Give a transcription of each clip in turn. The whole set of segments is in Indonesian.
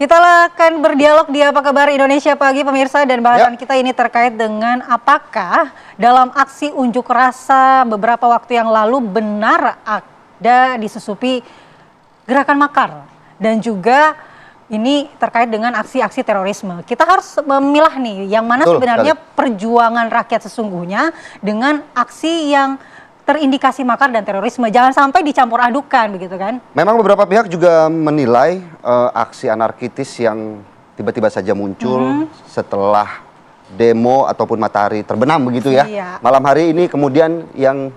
Kita akan berdialog di Apa Kabar Indonesia Pagi pemirsa, dan bahasan kita ini terkait dengan apakah dalam aksi unjuk rasa beberapa waktu yang lalu benar ada disusupi gerakan makar dan juga ini terkait dengan aksi-aksi terorisme. Kita harus memilah nih yang mana sebenarnya perjuangan rakyat sesungguhnya dengan aksi yang terindikasi makar dan terorisme. Jangan sampai dicampur adukan begitu kan. Memang beberapa pihak juga menilai aksi anarkitis yang tiba-tiba saja muncul setelah demo ataupun matahari terbenam begitu ya. Iya. Malam hari ini kemudian yang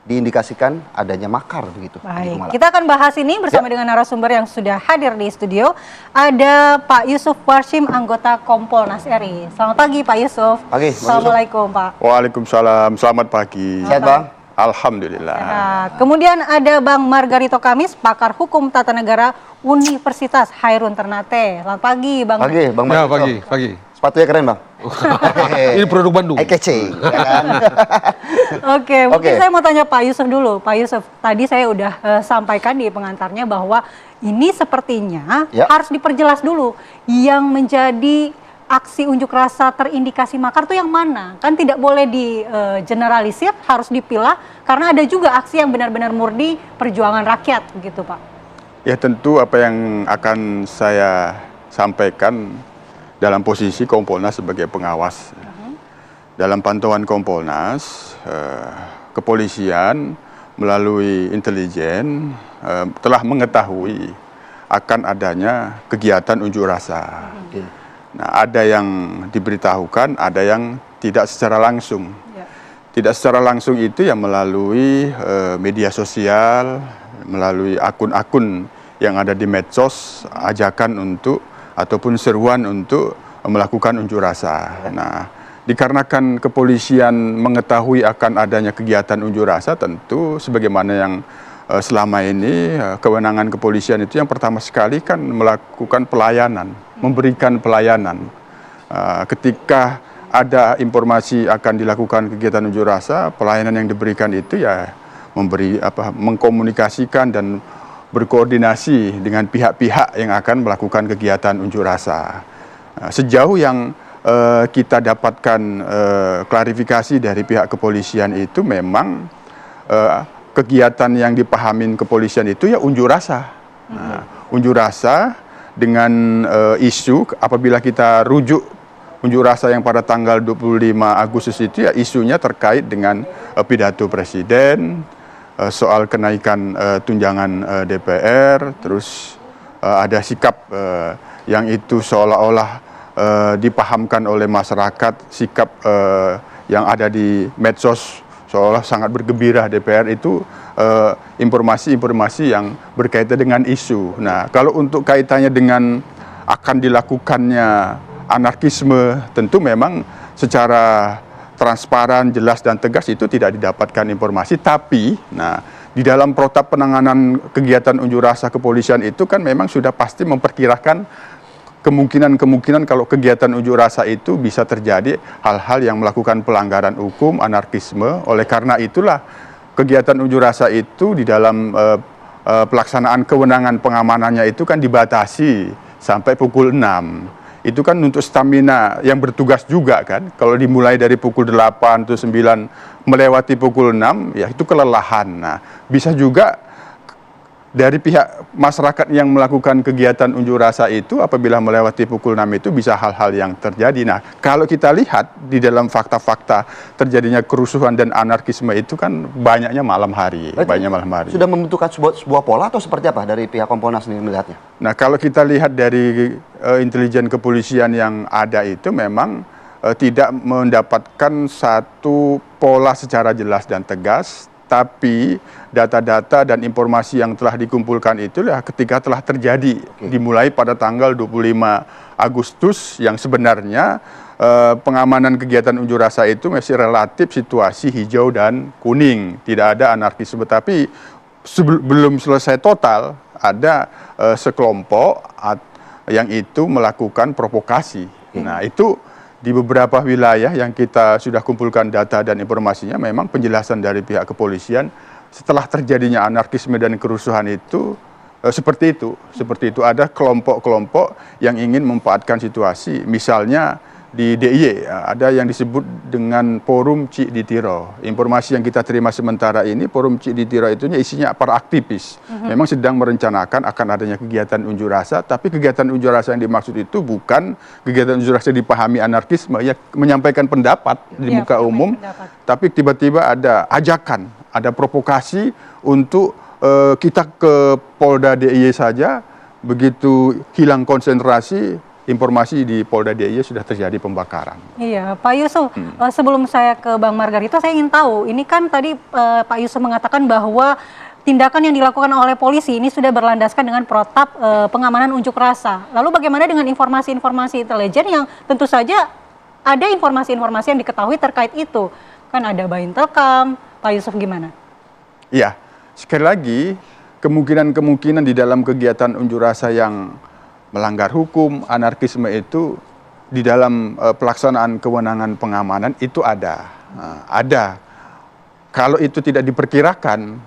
diindikasikan adanya makar begitu. Baik, kita akan bahas ini bersama dengan narasumber yang sudah hadir di studio. Ada Pak Yusuf Warshim, anggota Kompolnas RI. Selamat pagi Pak Yusuf. Pagi. Assalamualaikum Pak. Waalaikumsalam, selamat pagi. Sehat Bang? Alhamdulillah. Kemudian ada Bang Margarito Kamis, pakar hukum tata negara Universitas Hairun Ternate. Selamat pagi Bang. Pagi Bang. Ya, pagi. Sepatunya keren Bang. Ini produk Bandung. Kece. Ya kan? Oke, mungkin saya mau tanya Pak Yusuf dulu. Pak Yusuf, tadi saya udah sampaikan di pengantarnya bahwa ini sepertinya harus diperjelas dulu yang menjadi aksi unjuk rasa terindikasi makar itu yang mana? Kan tidak boleh di generalisir, harus dipilah karena ada juga aksi yang benar-benar murni perjuangan rakyat gitu Pak. Ya tentu apa yang akan saya sampaikan dalam posisi Kompolnas sebagai pengawas. Dalam pantauan Kompolnas, kepolisian melalui intelijen telah mengetahui akan adanya kegiatan unjuk rasa. Nah, ada yang diberitahukan, ada yang tidak secara langsung. Tidak secara langsung itu ya melalui media sosial, melalui akun-akun yang ada di medsos, ajakan untuk ataupun seruan untuk melakukan unjuk rasa. Nah, dikarenakan kepolisian mengetahui akan adanya kegiatan unjuk rasa, tentu sebagaimana yang selama ini kewenangan kepolisian itu yang pertama sekali kan melakukan pelayanan, memberikan pelayanan. Ketika ada informasi akan dilakukan kegiatan unjuk rasa, pelayanan yang diberikan itu ya mengkomunikasikan dan berkoordinasi dengan pihak-pihak yang akan melakukan kegiatan unjuk rasa. Sejauh yang kita dapatkan klarifikasi dari pihak kepolisian itu memang kegiatan yang dipahamin kepolisian itu ya unjuk rasa. Unjuk rasa dengan isu, apabila kita rujuk unjuk rasa yang pada tanggal 25 Agustus itu ya isunya terkait dengan pidato Presiden, soal kenaikan tunjangan DPR, terus ada sikap yang itu seolah-olah dipahamkan oleh masyarakat, sikap yang ada di medsos seolah sangat bergembira DPR itu informasi-informasi yang berkaitan dengan isu. Nah, kalau untuk kaitannya dengan akan dilakukannya anarkisme, tentu memang secara transparan, jelas dan tegas itu tidak didapatkan informasi. Tapi, nah di dalam protap penanganan kegiatan unjuk rasa kepolisian itu kan memang sudah pasti memperkirakan kemungkinan kalau kegiatan unjuk rasa itu bisa terjadi hal-hal yang melakukan pelanggaran hukum, anarkisme. Oleh karena itulah kegiatan unjuk rasa itu di dalam pelaksanaan kewenangan pengamanannya itu kan dibatasi sampai pukul 6. Itu kan untuk stamina yang bertugas juga kan. Kalau dimulai dari pukul 8 atau 9 melewati pukul 6 ya itu kelelahan. Nah, bisa juga dari pihak masyarakat yang melakukan kegiatan unjuk rasa itu apabila melewati pukul 6 itu bisa hal-hal yang terjadi. Nah, kalau kita lihat di dalam fakta-fakta terjadinya kerusuhan dan anarkisme itu kan banyaknya malam hari. Sudah membentukkan sebuah pola atau seperti apa dari pihak Kompolnas sendiri melihatnya? Nah, kalau kita lihat dari intelijen kepolisian yang ada itu memang tidak mendapatkan satu pola secara jelas dan tegas. Tapi data-data dan informasi yang telah dikumpulkan itulah ketika telah terjadi dimulai pada tanggal 25 Agustus yang sebenarnya pengamanan kegiatan unjuk rasa itu masih relatif situasi hijau dan kuning, tidak ada anarkisme. Tapi belum selesai total ada sekelompok yang itu melakukan provokasi. Nah, itu di beberapa wilayah yang kita sudah kumpulkan data dan informasinya, memang penjelasan dari pihak kepolisian setelah terjadinya anarkisme dan kerusuhan itu seperti itu ada kelompok-kelompok yang ingin memanfaatkan situasi, misalnya di DIY ada yang disebut dengan Forum Cik Ditiro. Informasi yang kita terima sementara ini, Forum Cik Ditiro itu isinya para aktivis. Memang sedang merencanakan akan adanya kegiatan unjuk rasa, tapi kegiatan unjuk rasa yang dimaksud itu bukan kegiatan unjuk rasa dipahami anarkisme, ya menyampaikan pendapat di muka umum, tapi tiba-tiba ada ajakan, ada provokasi untuk kita ke Polda DIY saja, begitu hilang konsentrasi, informasi di Polda DIY sudah terjadi pembakaran. Iya, Pak Yusuf, sebelum saya ke Bang Margarito, saya ingin tahu, ini kan tadi Pak Yusuf mengatakan bahwa tindakan yang dilakukan oleh polisi ini sudah berlandaskan dengan protap pengamanan unjuk rasa. Lalu bagaimana dengan informasi-informasi intelijen yang tentu saja ada informasi-informasi yang diketahui terkait itu? Kan ada Baintelkam, Pak Yusuf gimana? Iya, sekali lagi kemungkinan-kemungkinan di dalam kegiatan unjuk rasa yang melanggar hukum, anarkisme itu di dalam pelaksanaan kewenangan pengamanan itu ada. Ada. Kalau itu tidak diperkirakan,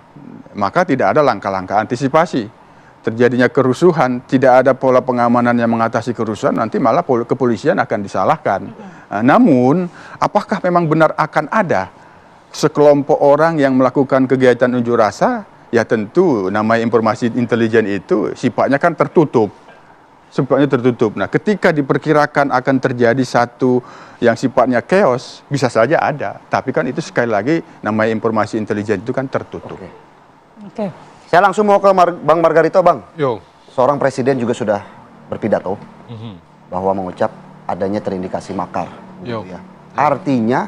maka tidak ada langkah-langkah antisipasi. Terjadinya kerusuhan, tidak ada pola pengamanan yang mengatasi kerusuhan, nanti malah kepolisian akan disalahkan. Namun, apakah memang benar akan ada sekelompok orang yang melakukan kegiatan unjuk rasa? Ya tentu, namanya informasi intelijen itu sifatnya kan tertutup. Sifatnya tertutup. Nah, ketika diperkirakan akan terjadi satu yang sifatnya chaos, bisa saja ada. Tapi kan itu sekali lagi namanya informasi intelijen itu kan tertutup. Oke. Saya langsung mau ke Bang Margarito, Bang. Yo. Seorang presiden juga sudah berpidato bahwa mengucap adanya terindikasi makar. Yo. Ya. Artinya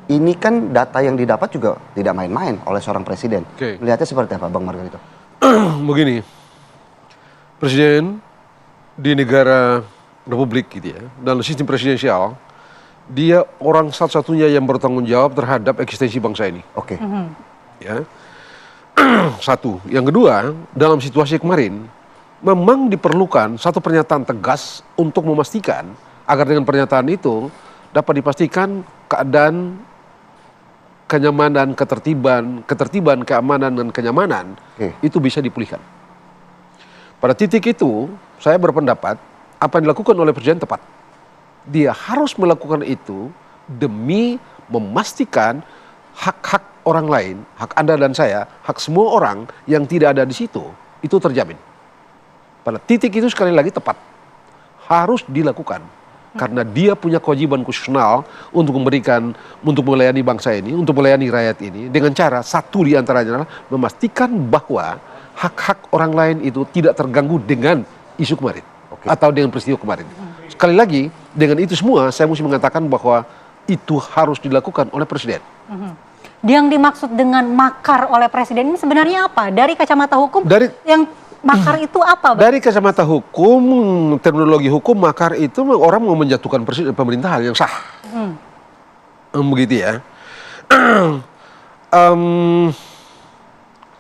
ini kan data yang didapat juga tidak main-main oleh seorang presiden. Oke. Melihatnya seperti apa, Bang Margarito? Begini, presiden di negara republik gitu ya, dalam sistem presidensial, dia orang satu-satunya yang bertanggung jawab terhadap eksistensi bangsa ini. Oke. Ya. Satu. Yang kedua, dalam situasi kemarin, memang diperlukan satu pernyataan tegas untuk memastikan agar dengan pernyataan itu dapat dipastikan keadaan kenyamanan, ketertiban, keamanan dan kenyamanan itu bisa dipulihkan. Pada titik itu, saya berpendapat apa yang dilakukan oleh presiden tepat. Dia harus melakukan itu demi memastikan hak-hak orang lain, hak Anda dan saya, hak semua orang yang tidak ada di situ, itu terjamin. Pada titik itu sekali lagi tepat. Harus dilakukan. Karena dia punya kewajiban konstitusional untuk melayani bangsa ini, untuk melayani rakyat ini, dengan cara satu di antaranya adalah memastikan bahwa hak-hak orang lain itu tidak terganggu dengan isu kemarin atau dengan peristiwa kemarin. Sekali lagi, dengan itu semua saya mesti mengatakan bahwa itu harus dilakukan oleh presiden. Yang dimaksud dengan makar oleh presiden ini sebenarnya apa? Dari kacamata hukum, yang makar itu apa, Bang? Dari kacamata hukum, terminologi hukum, makar itu orang mau menjatuhkan pemerintahan yang sah. Begitu ya.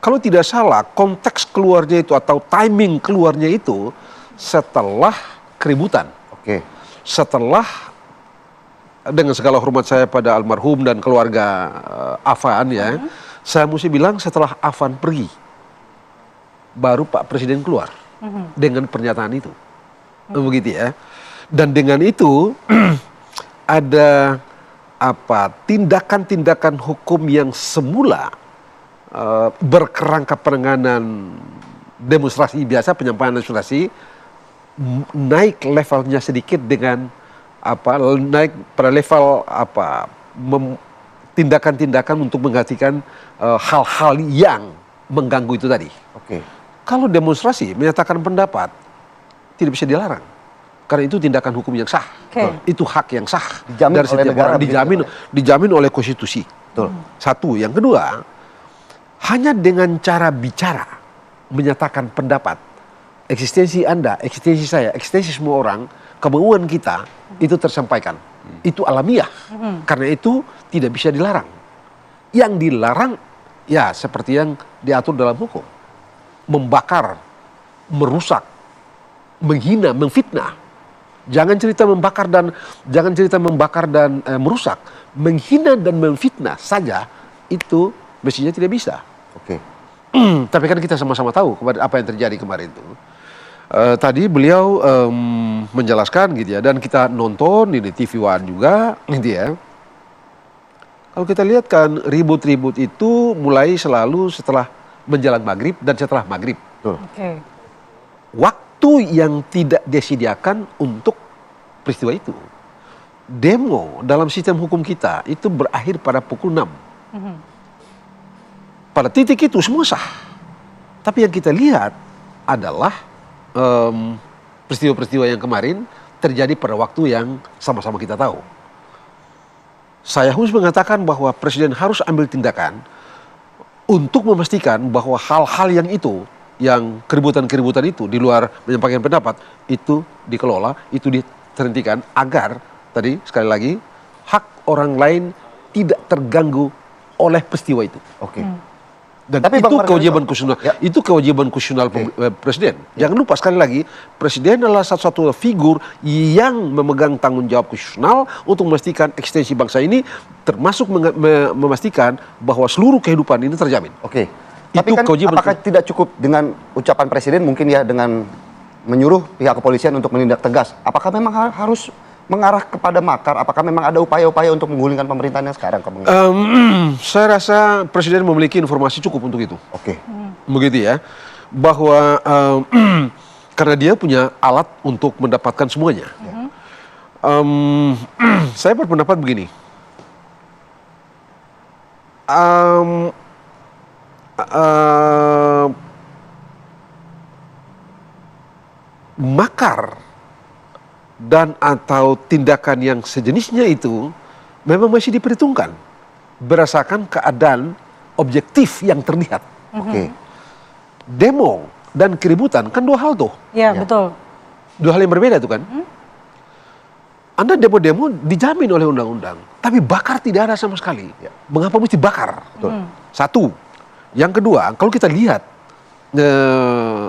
Kalau tidak salah, konteks keluarnya itu atau timing keluarnya itu setelah keributan. Setelah, dengan segala hormat saya pada almarhum dan keluarga Afan ya, saya mesti bilang setelah Afan pergi, baru Pak Presiden keluar dengan pernyataan itu. Begitu ya. Dan dengan itu ada tindakan-tindakan hukum yang semula berkerangka penanganan demonstrasi biasa, penyampaian demonstrasi, naik levelnya sedikit dengan naik pada level tindakan-tindakan untuk menghentikan hal-hal yang mengganggu itu tadi. Kalau demonstrasi menyatakan pendapat tidak bisa dilarang karena itu tindakan hukum yang sah. Itu hak yang sah dijamin dari oleh setiap negara, orang, dijamin oleh konstitusi. Satu. Yang kedua, hanya dengan cara bicara menyatakan pendapat, eksistensi Anda, eksistensi saya, eksistensi semua orang, kemauan kita itu tersampaikan. Itu alamiah. Karena itu tidak bisa dilarang. Yang dilarang ya seperti yang diatur dalam hukum. Membakar, merusak, menghina, memfitnah. Jangan cerita membakar dan merusak. Menghina dan memfitnah saja itu mestinya tidak bisa. Tapi kan kita sama-sama tahu apa yang terjadi kemarin itu. Tadi beliau menjelaskan gitu ya, dan kita nonton di TV One juga gitu ya. Kalau kita lihat kan ribut-ribut itu mulai selalu setelah menjelang maghrib dan setelah maghrib. Oke. Waktu yang tidak disediakan untuk peristiwa itu. Demo dalam sistem hukum kita itu berakhir pada pukul 6. Pada titik itu semua sah. Tapi yang kita lihat adalah peristiwa-peristiwa yang kemarin terjadi pada waktu yang sama-sama kita tahu. Saya harus mengatakan bahwa Presiden harus ambil tindakan untuk memastikan bahwa hal-hal yang itu, yang keributan-keributan itu di luar menyampaikan pendapat, itu dikelola, itu dihentikan agar, tadi sekali lagi, hak orang lain tidak terganggu oleh peristiwa itu. Oke. Dan Tapi itu Bang kewajiban Margarito, konstitusional. ya. Itu kewajiban konstitusional Presiden. Jangan lupa sekali lagi, Presiden adalah satu-satu figur yang memegang tanggung jawab konstitusional untuk memastikan eksistensi bangsa ini, termasuk memastikan bahwa seluruh kehidupan ini terjamin. Oke. Itu Tapi kan kewajiban. apakah tidak cukup dengan ucapan Presiden mungkin ya dengan menyuruh pihak kepolisian untuk menindak tegas? Apakah memang harus mengarah kepada makar? Apakah memang ada upaya-upaya untuk menggulingkan pemerintahan yang sekarang? Saya rasa Presiden memiliki informasi cukup untuk itu. Oke. Begitu ya. Bahwa karena dia punya alat untuk mendapatkan semuanya. Saya berpendapat begini. Makar dan atau tindakan yang sejenisnya itu memang masih diperhitungkan berdasarkan keadaan objektif yang terlihat. Oke. Demo dan keributan kan dua hal tuh. Ya, Ya. betul. Dua hal yang berbeda tuh kan. Anda demo-demo dijamin oleh undang-undang, tapi bakar tidak ada sama sekali. Ya. Mengapa mesti bakar? Betul. Satu. Yang kedua, kalau kita lihat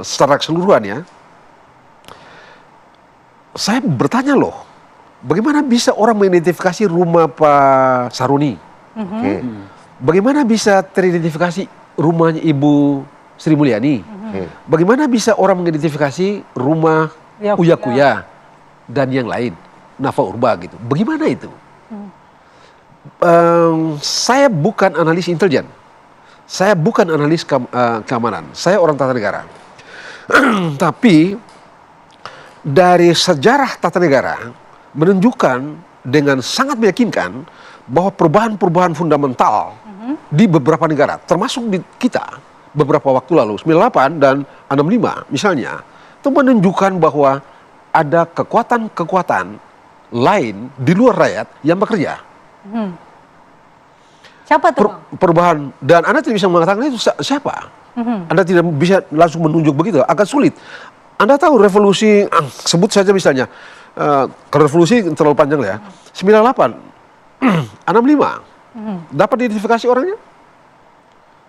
secara keseluruhan ya, saya bertanya loh, bagaimana bisa orang mengidentifikasi rumah Pak Saruni? Oke. Bagaimana bisa teridentifikasi rumahnya Ibu Sri Mulyani? Oke. Bagaimana bisa orang mengidentifikasi rumah Uya Uya Kuya dan yang lain, Nafa Urba gitu? Bagaimana itu? Saya bukan analis intelijen, saya bukan analis keamanan, saya orang tata negara. Tapi dari sejarah tata negara menunjukkan dengan sangat meyakinkan bahwa perubahan-perubahan fundamental di beberapa negara, termasuk di kita beberapa waktu lalu, 98 dan 65 misalnya, itu menunjukkan bahwa ada kekuatan-kekuatan lain di luar rakyat yang bekerja. Siapa tuh, Bang? Perubahan, dan Anda tidak bisa mengatakan itu siapa. Anda tidak bisa langsung menunjuk begitu, agak sulit. Anda tahu revolusi, sebut saja misalnya, kalau revolusi terlalu panjang ya, 98, 65, dapat identifikasi orangnya?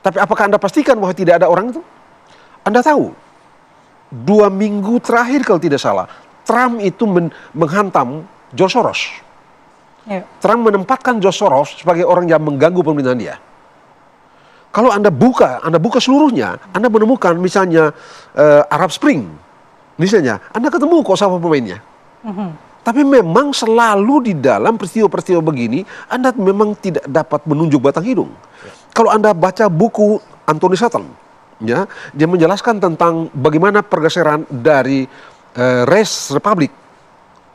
Tapi apakah Anda pastikan bahwa tidak ada orang itu? Anda tahu, 2 minggu terakhir kalau tidak salah, Trump itu menghantam George Soros. Ya. Trump menempatkan George Soros sebagai orang yang mengganggu pemerintahan dia. Kalau Anda buka seluruhnya, Anda menemukan misalnya Arab Spring, misalnya, Anda ketemu kok sama pemainnya. Tapi memang selalu di dalam peristiwa-peristiwa begini, Anda memang tidak dapat menunjuk batang hidung. Kalau Anda baca buku Anthony Sutton, ya, dia menjelaskan tentang bagaimana pergeseran dari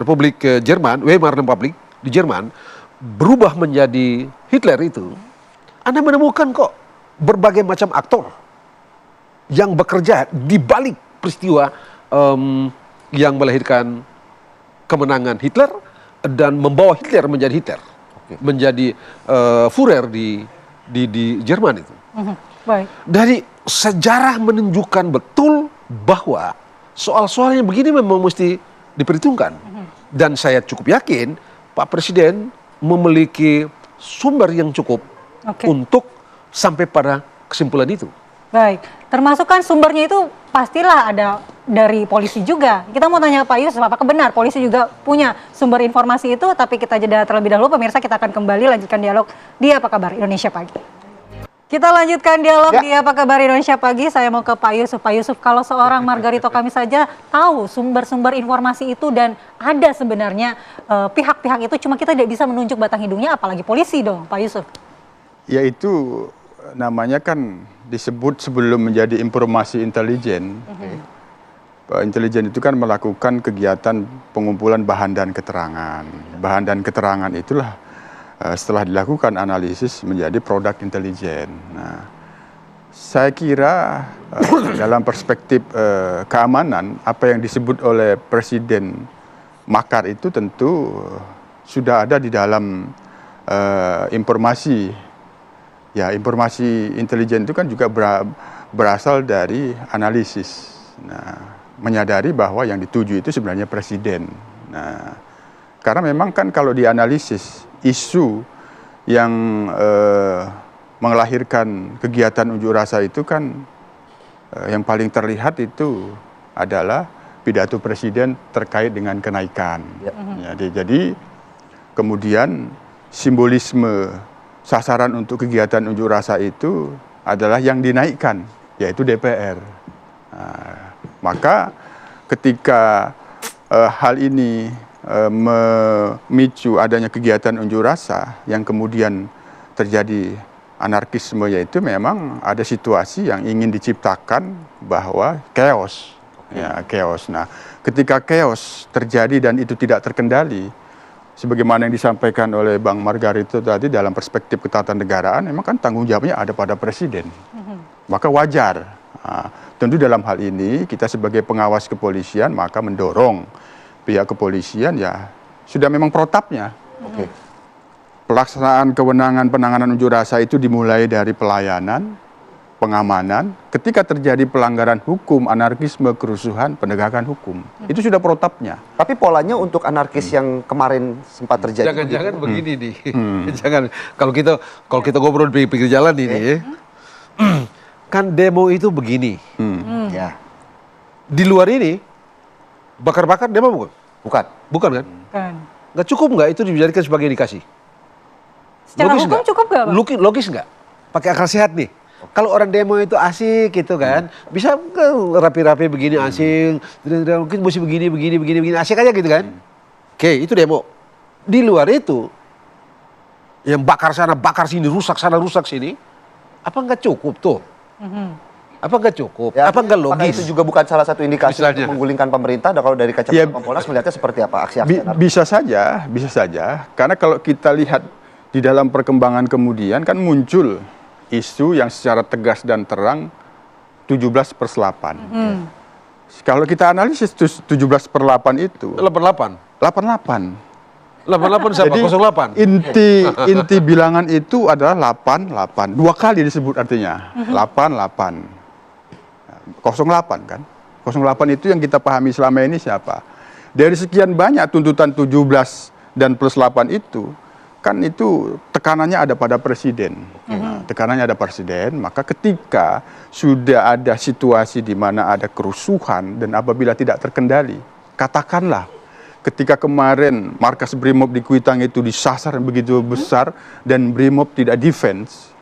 Republik Jerman, Weimar Republik di Jerman, berubah menjadi Hitler itu. Anda menemukan kok berbagai macam aktor yang bekerja di balik peristiwa yang melahirkan kemenangan Hitler dan membawa Hitler menjadi Hitler, menjadi Führer di Jerman itu. Baik. Dari sejarah menunjukkan betul bahwa soal-soal yang begini memang mesti diperhitungkan. Dan saya cukup yakin Pak Presiden memiliki sumber yang cukup untuk sampai pada kesimpulan itu. Baik, termasuk kan sumbernya itu pastilah ada dari polisi juga. Kita mau tanya Pak Yusuf, apakah benar polisi juga punya sumber informasi itu? Tapi kita jeda terlebih dahulu, pemirsa, kita akan kembali lanjutkan dialog di Apa Kabar Indonesia Pagi. Kita lanjutkan dialog Ya. di Apa Kabar Indonesia Pagi. Saya mau ke Pak Yusuf. Pak Yusuf, kalau seorang Margarito kami saja tahu sumber-sumber informasi itu dan ada sebenarnya pihak-pihak itu, cuma kita tidak bisa menunjuk batang hidungnya, apalagi polisi dong, Pak Yusuf. Ya itu namanya kan disebut sebelum menjadi informasi intelijen. Intelijen itu kan melakukan kegiatan pengumpulan bahan dan keterangan. Bahan dan keterangan itulah setelah dilakukan analisis menjadi produk intelijen. Nah, saya kira dalam perspektif keamanan, apa yang disebut oleh Presiden makar itu tentu sudah ada di dalam informasi. Ya, informasi intelijen itu kan juga berasal dari analisis. Nah, menyadari bahwa yang dituju itu sebenarnya Presiden. Nah, karena memang kan kalau dianalisis isu yang melahirkan kegiatan unjuk rasa itu kan yang paling terlihat itu adalah pidato Presiden terkait dengan kenaikan. Ya, jadi kemudian simbolisme sasaran untuk kegiatan unjuk rasa itu adalah yang dinaikkan, yaitu DPR. Nah, maka ketika hal ini memicu adanya kegiatan unjuk rasa yang kemudian terjadi anarkisme, yaitu memang ada situasi yang ingin diciptakan bahwa chaos. Ya, chaos. Nah, ketika chaos terjadi dan itu tidak terkendali, sebagaimana yang disampaikan oleh Bang Margarito tadi dalam perspektif ketatanegaraan, memang kan tanggung jawabnya ada pada Presiden. Maka wajar. Nah, tentu dalam hal ini kita sebagai pengawas kepolisian maka mendorong pihak kepolisian ya sudah memang protapnya. Pelaksanaan kewenangan penanganan unjuk rasa itu dimulai dari pelayanan, pengamanan. Ketika terjadi pelanggaran hukum, anarkisme, kerusuhan, penegakan hukum. Itu sudah protapnya. Tapi polanya untuk anarkis yang kemarin sempat terjadi. Jangan-jangan begini nih. Jangan kalau kita ngobrol di pinggir jalan ini, kan demo itu begini. Ya. Di luar ini bakar-bakar demo bukan? Bukan kan? Kan. Nggak cukup nggak itu dijadikan sebagai indikasi? Secara Logis hukum nggak? cukup nggak, Bang? Logis nggak? Pakai akal sehat nih. Kalau orang demo itu asik gitu kan, bisa rapi-rapi begini asik, mungkin mesti begini, asik aja gitu kan. Oke, itu demo. Di luar itu, yang bakar sana, bakar sini, rusak sana, rusak sini, apa nggak cukup tuh? Apa nggak cukup? Ya, apa nggak apakah logis? itu juga bukan salah satu indikasi Misalnya. untuk menggulingkan pemerintah? Dan kalau dari kacamata Ya, Kompolnas melihatnya seperti apa aksi-aksi anarkis? Bisa saja. Karena kalau kita lihat di dalam perkembangan kemudian kan muncul isu yang secara tegas dan terang 17/8. Kalau kita analisis 17/8 itu 88. 88. 88 siapa? Jadi 08. inti bilangan itu adalah 88. Dua kali disebut artinya. 88. 08 kan. 08 itu yang kita pahami selama ini siapa? Dari sekian banyak tuntutan 17 dan plus 8 itu, kan itu tekanannya ada pada Presiden. Nah, tekanannya ada Presiden, maka ketika sudah ada situasi di mana ada kerusuhan dan apabila tidak terkendali, katakanlah ketika kemarin markas Brimob di Kuitang itu disasar begitu besar dan Brimob tidak defense,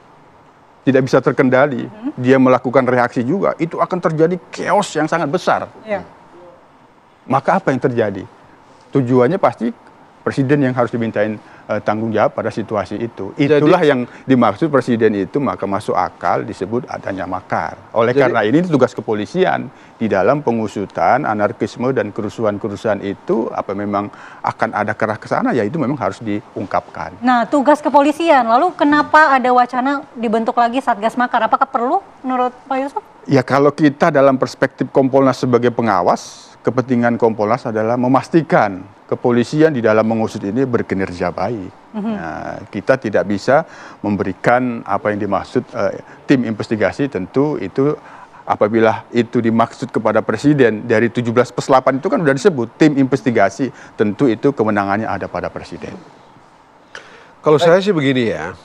tidak bisa terkendali, dia melakukan reaksi juga, itu akan terjadi chaos yang sangat besar. Iya. Maka apa yang terjadi? Tujuannya pasti Presiden yang harus dimintain tanggung jawab pada situasi itu. Itulah yang dimaksud Presiden itu, maka masuk akal disebut adanya makar. Oleh karena ini tugas kepolisian di dalam pengusutan anarkisme dan kerusuhan-kerusuhan itu, apa memang akan ada ke arah ke sana, ya itu memang harus diungkapkan. Nah, tugas kepolisian. Lalu kenapa ada wacana dibentuk lagi Satgas Makar? Apakah perlu menurut Pak Yusuf? Ya kalau kita dalam perspektif Kompolnas sebagai pengawas, kepentingan Kompolnas adalah memastikan kepolisian di dalam mengusut ini berkinerja baik. Nah, kita tidak bisa memberikan apa yang dimaksud tim investigasi, tentu itu apabila itu dimaksud kepada Presiden dari 17/8 itu kan sudah disebut tim investigasi, tentu itu kewenangannya ada pada Presiden. Kalau saya sih begini ya,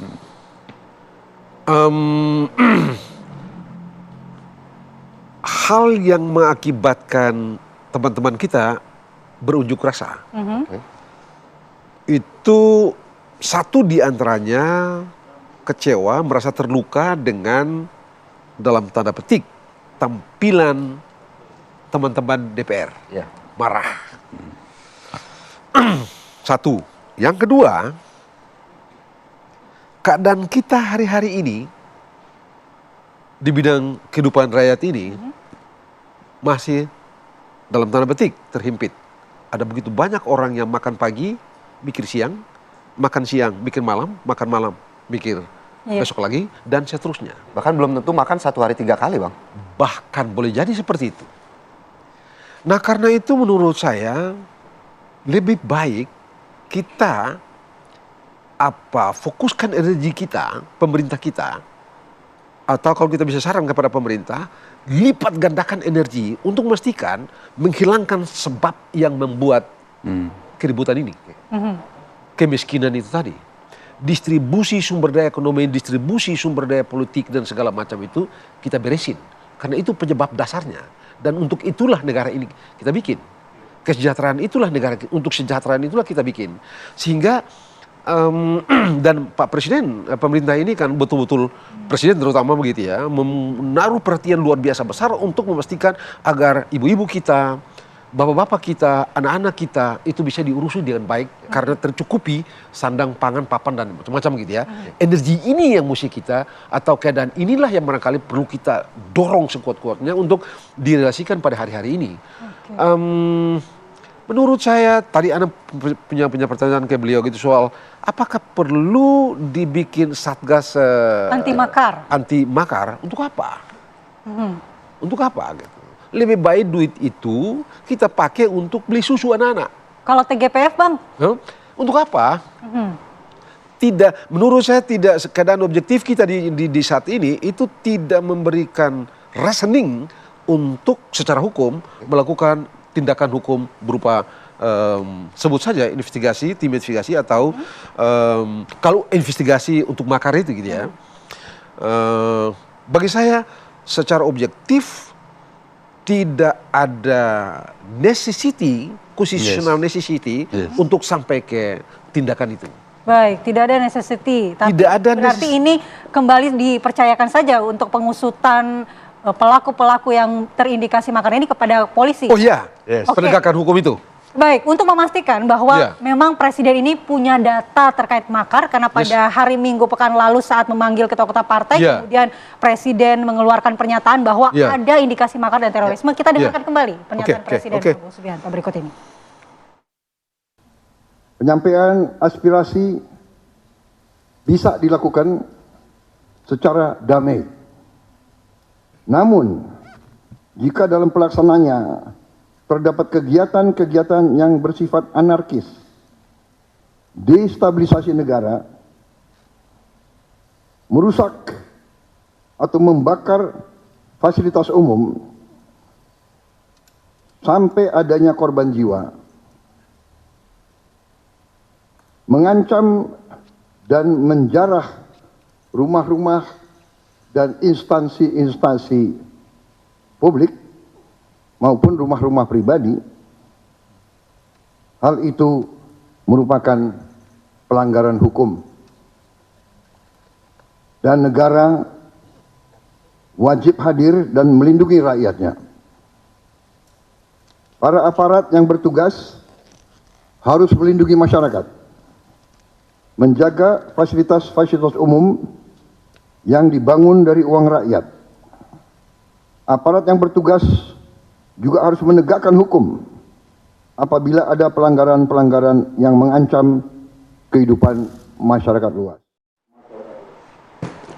hal yang mengakibatkan teman-teman kita berunjuk rasa itu satu di antaranya kecewa, merasa terluka dengan dalam tanda petik tampilan teman-teman DPR. Ya. Marah. Satu. Yang kedua, keadaan kita hari-hari ini di bidang kehidupan rakyat ini masih dalam tanda petik terhimpit. Ada begitu banyak orang yang makan pagi, mikir siang, makan siang, mikir malam, makan malam, mikir besok lagi, dan seterusnya. Bahkan belum tentu makan 1 hari 3 kali, Bang. Bahkan boleh jadi seperti itu. Nah, karena itu menurut saya lebih baik kita fokuskan energi kita, pemerintah kita, atau kalau kita bisa saran kepada pemerintah, lipat gandakan energi untuk memastikan menghilangkan sebab yang membuat keributan ini. Kemiskinan itu tadi. Distribusi sumber daya ekonomi, distribusi sumber daya politik dan segala macam itu kita beresin. Karena itu penyebab dasarnya. Dan untuk itulah negara ini kita bikin. Kesejahteraan itulah negara, untuk kesejahteraan itulah kita bikin. Sehingga dan Pak Presiden, pemerintah ini kan betul-betul, Presiden terutama begitu ya, menaruh perhatian luar biasa besar untuk memastikan agar ibu-ibu kita, bapak-bapak kita, anak-anak kita itu bisa diurusi dengan baik karena tercukupi sandang, pangan, papan dan macam-macam gitu ya. Energi ini yang mesti kita, atau keadaan inilah yang barangkali perlu kita dorong sekuat-kuatnya untuk direlasikan pada hari-hari ini. Menurut saya tadi Anda punya pertanyaan ke beliau gitu soal apakah perlu dibikin satgas Anti makar. anti makar untuk apa? Untuk apa gitu? Lebih baik duit itu kita pakai untuk beli susu anak-anak. Kalau TGPF, Bang? Untuk apa? Tidak, menurut saya tidak, keadaan objektif kita di saat ini itu tidak memberikan reasoning untuk secara hukum melakukan tindakan hukum berupa sebut saja investigasi, tim investigasi atau kalau investigasi untuk makar itu gitu ya. Bagi saya secara objektif tidak ada necessity, constitutional necessity untuk sampai ke tindakan itu. Baik, tidak ada necessity. Tapi Tidak ada berarti ini kembali dipercayakan saja untuk pengusutan pelaku-pelaku yang terindikasi makar ini kepada polisi. Oh iya, Oke. penegakan hukum itu. Baik, untuk memastikan bahwa memang Presiden ini punya data terkait makar karena pada hari Minggu pekan lalu saat memanggil ketua-ketua partai, kemudian Presiden mengeluarkan pernyataan bahwa ada indikasi makar dan terorisme. Kita dengarkan kembali pernyataan Presiden Prabowo Subianto berikut ini. Penyampaian aspirasi bisa dilakukan secara damai. Namun, jika dalam pelaksananya terdapat kegiatan-kegiatan yang bersifat anarkis, destabilisasi negara, merusak atau membakar fasilitas umum, sampai adanya korban jiwa, mengancam dan menjarah rumah-rumah dan instansi-instansi publik maupun rumah-rumah pribadi, hal itu merupakan pelanggaran hukum. Dan negara wajib hadir dan melindungi rakyatnya. Para aparat yang bertugas harus melindungi masyarakat, menjaga fasilitas-fasilitas umum yang dibangun dari uang rakyat. Aparat yang bertugas juga harus menegakkan hukum apabila ada pelanggaran-pelanggaran yang mengancam kehidupan masyarakat luas.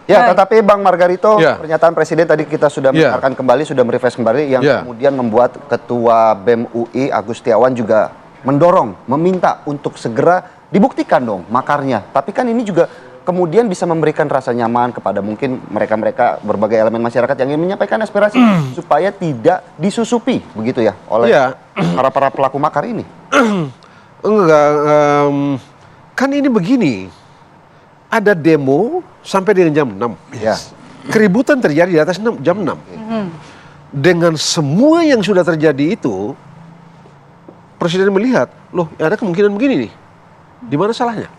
Ya, tetapi Bang Margarito, pernyataan Presiden tadi kita sudah mendengarkan kembali, sudah merefresh kembali, yang kemudian membuat Ketua BEM UI Agus Setiawan juga mendorong, meminta untuk segera dibuktikan dong makarnya. Tapi kan ini juga kemudian bisa memberikan rasa nyaman kepada mungkin mereka-mereka berbagai elemen masyarakat yang ingin menyampaikan aspirasi supaya tidak disusupi begitu ya oleh para pelaku makar ini. Enggak, kan ini begini, ada demo sampai dengan jam 6. Keributan terjadi di atas jam 6. Dengan semua yang sudah terjadi itu, Presiden melihat, loh ada kemungkinan begini nih, di mana salahnya?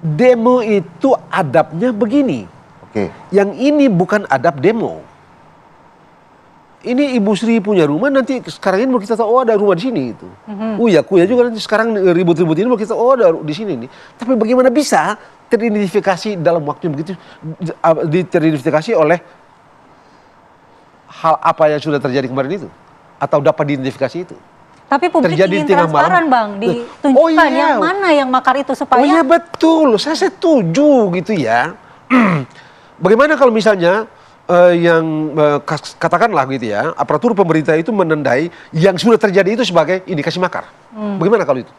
Demo itu adabnya begini. Oke. Yang ini bukan adab demo. Ini Ibu Sri punya rumah, nanti sekarang ini baru kita tahu, oh ada rumah di sini itu. Kuya juga nanti sekarang ribut-ribut ini baru kita tahu, oh ada di sini nih. Tapi bagaimana bisa teridentifikasi dalam waktu yang begitu, teridentifikasi oleh hal apa yang sudah terjadi kemarin itu, atau dapat diidentifikasi itu. Tapi publik Terjadi ingin di tengah transparan, malam. Bang, ditunjukkan yang mana yang makar itu supaya... Oh iya betul, saya setuju gitu ya. Bagaimana kalau misalnya katakanlah gitu ya, aparatur pemerintah itu menandai yang sudah terjadi itu sebagai indikasi makar. Bagaimana kalau itu?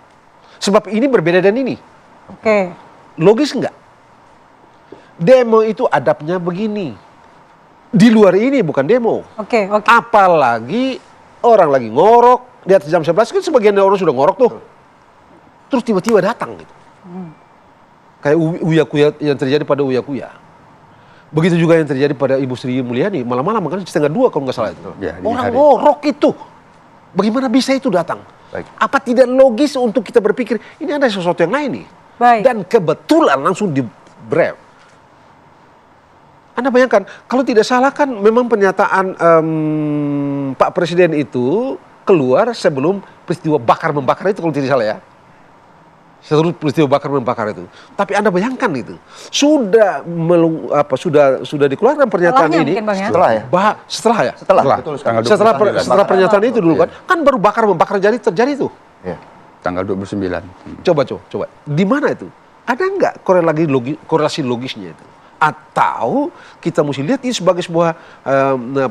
Sebab ini berbeda dan ini. Oke. Logis enggak? Demo itu adabnya begini. Di luar ini bukan demo. Oke. Apalagi orang lagi ngorok, di atas jam 11 kan sebagian orang sudah ngorok tuh. Terus tiba-tiba datang gitu. Kayak Uya-Kuya yang terjadi pada Uya-Kuya. Begitu juga yang terjadi pada Ibu Sri Mulyani, malam-malam kan 1:30 kalau nggak salah itu. Ya, orang ngorok itu. Bagaimana bisa itu datang? Baik. Apa tidak logis untuk kita berpikir, ini ada sesuatu yang lain nih. Baik. Dan kebetulan langsung di bref. Anda bayangkan, kalau tidak salah kan memang pernyataan Pak Presiden itu keluar sebelum peristiwa bakar-membakar itu kalau tidak salah ya. Seluruh peristiwa bakar-membakar itu. Tapi Anda bayangkan itu, sudah dikeluarkan pernyataan Salahnya ini. mungkin, Bang, ya? Setelah ya? Setelah ya? Setelah, betul sekali. Setelah pernyataan itu dulu kan baru bakar-membakar terjadi itu. Ya. Tanggal 29. Coba. Di mana itu? Ada nggak korelasi logisnya itu? Atau kita mesti lihat ini sebagai sebuah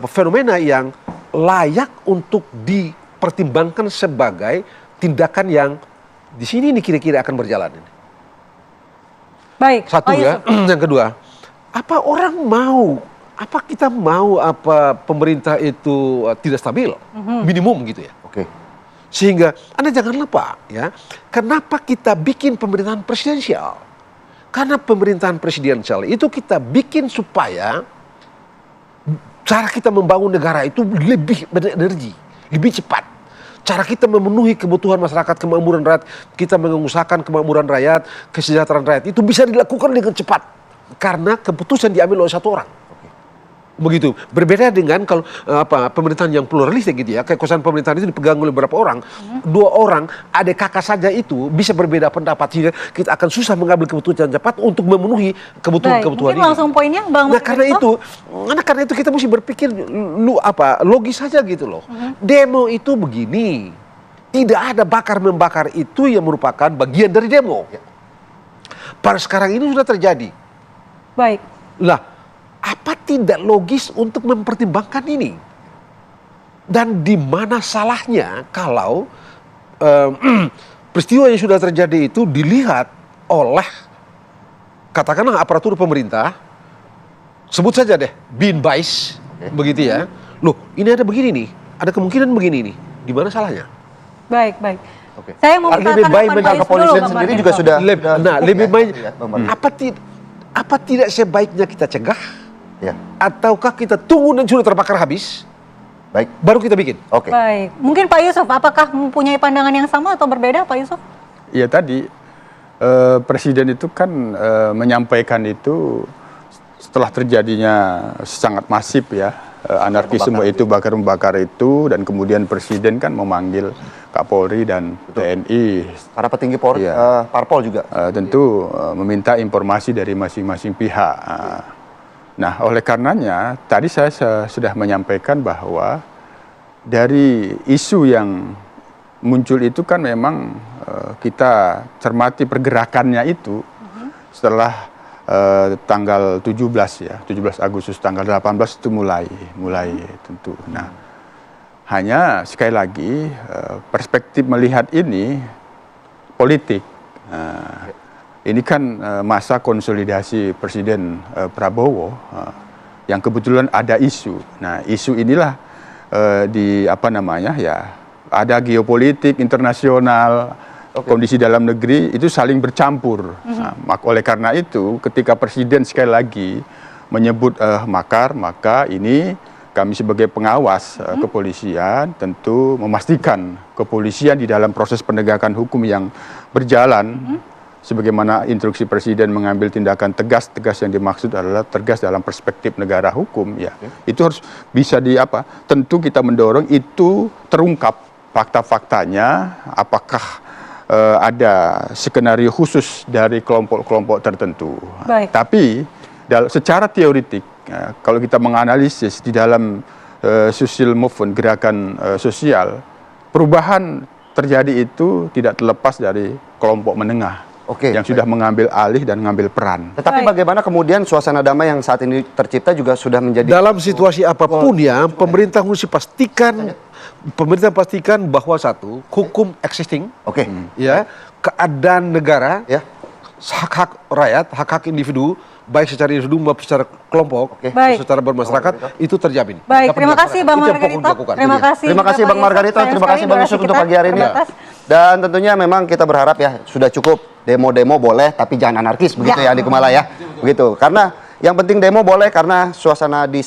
fenomena yang layak untuk dipertimbangkan sebagai tindakan yang di sini ini kira-kira akan berjalan ini. Baik. Satu ya. Yang kedua, apa kita mau pemerintah itu tidak stabil, minimum gitu ya. Oke. Sehingga Anda jangan lupa ya, kenapa kita bikin pemerintahan presidensial? Karena pemerintahan presidensial itu kita bikin supaya cara kita membangun negara itu lebih berenergi, lebih cepat. Cara kita memenuhi kebutuhan masyarakat, kemakmuran rakyat, kita mengusahakan kemakmuran rakyat, kesejahteraan rakyat itu bisa dilakukan dengan cepat karena keputusan diambil oleh satu orang. Begitu. Berbeda dengan kalau pemerintahan yang pluralistik gitu ya, kekuasaan pemerintahan itu dipegang oleh beberapa orang, dua orang, adik kakak saja itu bisa berbeda pendapat sehingga kita akan susah mengambil keputusan cepat untuk memenuhi kebutuhan-kebutuhan ini. Mungkin langsung poinnya Bang. Nah karena itu kita mesti berpikir logis saja gitu loh. Demo itu begini, tidak ada bakar-membakar itu yang merupakan bagian dari demo. Pada sekarang ini sudah terjadi. Baik. Lah, apa tidak logis untuk mempertimbangkan ini? Dan di mana salahnya kalau peristiwa yang sudah terjadi itu dilihat oleh katakanlah aparatur pemerintah, sebut saja deh bin Bais, begitu ya. Loh, ini ada begini nih, ada kemungkinan begini nih. Di mana salahnya? Baik. Oke. Saya mau minta Lebih baik tanggapan Pak Yusuf kepolisian dulu, Bang sendiri Martinko. juga sudah. Lebih baik. Ya, Bang Martinko. Apa tidak sebaiknya kita cegah? Ya. Ataukah kita tunggu dan sudah terbakar habis, Baik. baru kita bikin? Oke. Baik. Mungkin Pak Yusuf, apakah mempunyai pandangan yang sama atau berbeda Pak Yusuf? Iya tadi Presiden itu kan menyampaikan itu setelah terjadinya sangat masif ya anarkisme itu bakar-membakar itu, dan kemudian Presiden kan memanggil Kapolri dan TNI. Para petinggi Polri, Iya. Parpol juga. Tentu meminta informasi dari masing-masing pihak. Nah, oleh karenanya tadi saya sudah menyampaikan bahwa dari isu yang muncul itu kan memang kita cermati pergerakannya itu setelah tanggal 17 ya, 17 Agustus tanggal 18 itu mulai tentu. Nah, hanya sekali lagi perspektif melihat ini politik. Ini kan masa konsolidasi Presiden Prabowo yang kebetulan ada isu. Nah, isu inilah ada geopolitik internasional, kondisi dalam negeri itu saling bercampur. Nah, oleh karena itu, ketika Presiden sekali lagi menyebut makar, maka ini kami sebagai pengawas kepolisian tentu memastikan kepolisian di dalam proses penegakan hukum yang berjalan sebagaimana instruksi Presiden mengambil tindakan tegas yang dimaksud adalah tegas dalam perspektif negara hukum, ya. Itu harus bisa tentu kita mendorong itu terungkap fakta-faktanya, apakah ada skenario khusus dari kelompok-kelompok tertentu. Baik. Tapi secara teoritik, kalau kita menganalisis di dalam social movement, gerakan sosial, perubahan terjadi itu tidak terlepas dari kelompok menengah. Yang sudah mengambil alih dan mengambil peran. Tetapi bagaimana kemudian suasana damai yang saat ini tercipta juga sudah menjadi... Dalam situasi apapun ya, pemerintah mesti pastikan bahwa satu, hukum existing, ya, keadaan negara, hak-hak rakyat, hak-hak individu, baik secara individu maupun secara kelompok, secara bermasyarakat, itu terjamin. Baik, terima kasih Bang Margarito. Terima kasih Bang Margarito, terima kasih Bang Yusuf untuk pagi hari ini. Dan tentunya memang kita berharap ya, sudah cukup demo-demo boleh, tapi jangan anarkis begitu ya di Kumala ya. Begitu. Karena yang penting demo boleh karena suasana di